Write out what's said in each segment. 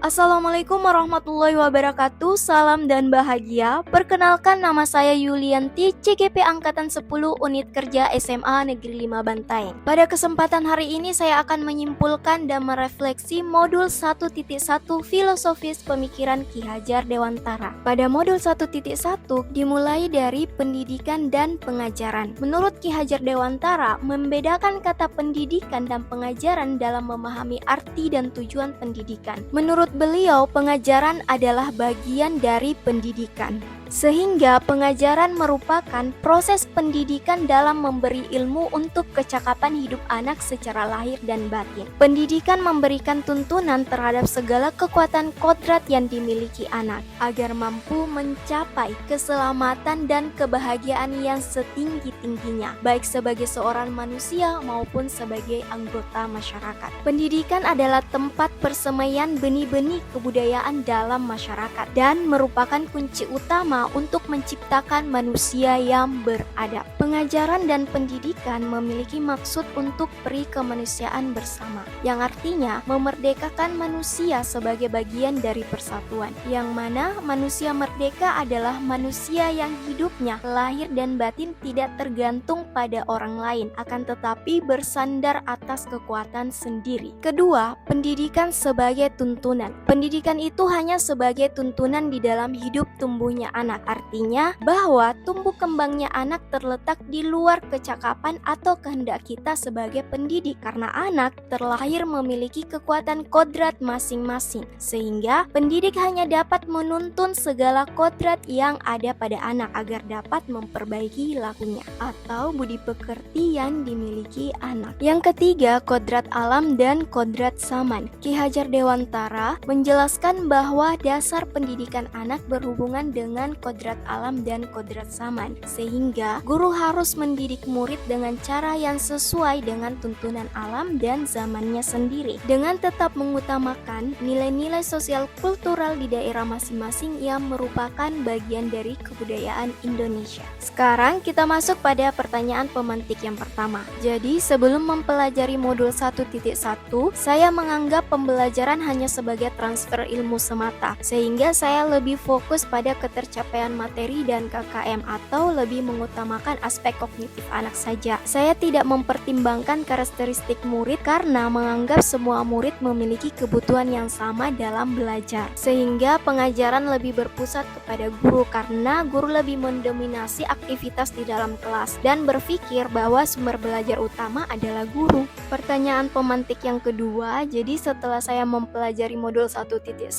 Assalamualaikum warahmatullahi wabarakatuh. Salam dan bahagia. Perkenalkan, nama saya Yulianti, CGP Angkatan 10 Unit Kerja SMA Negeri 5 Bantaeng. Pada kesempatan hari ini saya akan menyimpulkan dan merefleksi modul 1.1 Filosofis Pemikiran Ki Hajar Dewantara. Pada modul 1.1 dimulai dari pendidikan dan pengajaran. Menurut Ki Hajar Dewantara, membedakan kata pendidikan dan pengajaran dalam memahami arti dan tujuan pendidikan. Menurut beliau, pengajaran adalah bagian dari pendidikan. Sehingga pengajaran merupakan proses pendidikan dalam memberi ilmu untuk kecakapan hidup anak secara lahir dan batin. Pendidikan memberikan tuntunan terhadap segala kekuatan kodrat yang dimiliki anak agar mampu mencapai keselamatan dan kebahagiaan yang setinggi-tingginya, baik sebagai seorang manusia maupun sebagai anggota masyarakat. Pendidikan adalah tempat persemaian benih-benih kebudayaan dalam masyarakat dan merupakan kunci utama untuk menciptakan manusia yang beradab. Pengajaran dan pendidikan memiliki maksud untuk peri kemanusiaan bersama, yang artinya memerdekakan manusia sebagai bagian dari persatuan, yang mana manusia merdeka adalah manusia yang hidupnya lahir dan batin tidak tergantung pada orang lain, akan tetapi bersandar atas kekuatan sendiri. Kedua, pendidikan sebagai tuntunan. Pendidikan itu hanya sebagai tuntunan di dalam hidup tumbuhnya anak. Artinya bahwa tumbuh kembangnya anak terletak di luar kecakapan atau kehendak kita sebagai pendidik, karena anak terlahir memiliki kekuatan kodrat masing-masing, sehingga pendidik hanya dapat menuntun segala kodrat yang ada pada anak agar dapat memperbaiki lakunya atau budi pekerti yang dimiliki anak. Yang ketiga, kodrat alam dan kodrat zaman. Ki Hajar Dewantara menjelaskan bahwa dasar pendidikan anak berhubungan dengan kodrat alam dan kodrat zaman, sehingga guru harus mendidik murid dengan cara yang sesuai dengan tuntunan alam dan zamannya sendiri, dengan tetap mengutamakan nilai-nilai sosial kultural di daerah masing-masing yang merupakan bagian dari kebudayaan Indonesia. Sekarang kita masuk pada pertanyaan pemantik yang pertama. Jadi sebelum mempelajari modul 1.1, saya menganggap pembelajaran hanya sebagai transfer ilmu semata, sehingga saya lebih fokus pada ketercapaian materi dan KKM atau lebih mengutamakan aspek kognitif anak saja. Saya tidak mempertimbangkan karakteristik murid karena menganggap semua murid memiliki kebutuhan yang sama dalam belajar, sehingga pengajaran lebih berpusat kepada guru karena guru lebih mendominasi aktivitas di dalam kelas dan berpikir bahwa sumber belajar utama adalah guru. Pertanyaan pemantik yang kedua, jadi setelah saya mempelajari modul 1.1,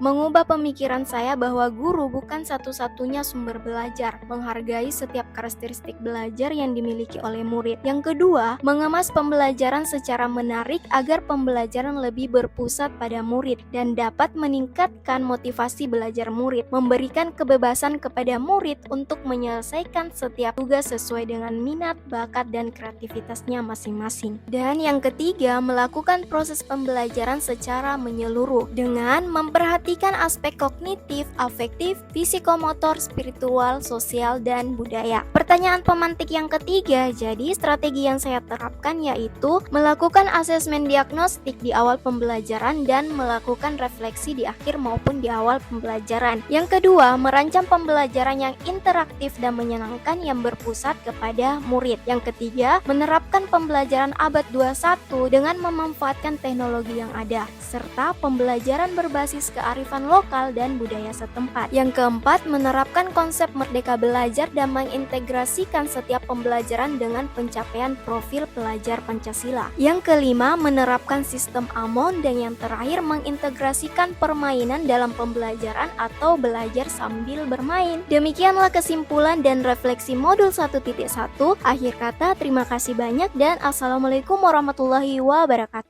mengubah pemikiran saya bahwa guru bukan satu-satunya sumber belajar, menghargai setiap karakteristik belajar yang dimiliki oleh murid. Yang kedua, mengemas pembelajaran secara menarik agar pembelajaran lebih berpusat pada murid dan dapat meningkatkan motivasi belajar murid, memberikan kebebasan kepada murid untuk menyelesaikan setiap tugas sesuai dengan minat, bakat, dan kreativitasnya masing-masing. Dan yang ketiga, melakukan proses pembelajaran secara menyeluruh dengan memperhatikan aspek kognitif, afektif, psikomotor, spiritual, sosial, dan budaya. Pertanyaan pemantik yang ketiga, jadi strategi yang saya terapkan yaitu melakukan asesmen diagnostik di awal pembelajaran dan melakukan refleksi di akhir maupun di awal pembelajaran. Yang kedua, merancang pembelajaran yang interaktif dan menyenangkan yang berpusat kepada murid. Yang ketiga, menerapkan pembelajaran abad 21 dengan memanfaatkan teknologi yang ada, serta pembelajaran berbasis kearifan lokal dan budaya setempat. Yang keempat, menerapkan konsep merdeka belajar dan mengintegrasikan setiap pembelajaran dengan pencapaian profil pelajar Pancasila. Yang kelima, menerapkan sistem AMON, dan yang terakhir mengintegrasikan permainan dalam pembelajaran atau belajar sambil bermain. Demikianlah kesimpulan dan refleksi modul 1.1. Akhir kata, terima kasih banyak dan Assalamualaikum warahmatullahi wabarakatuh.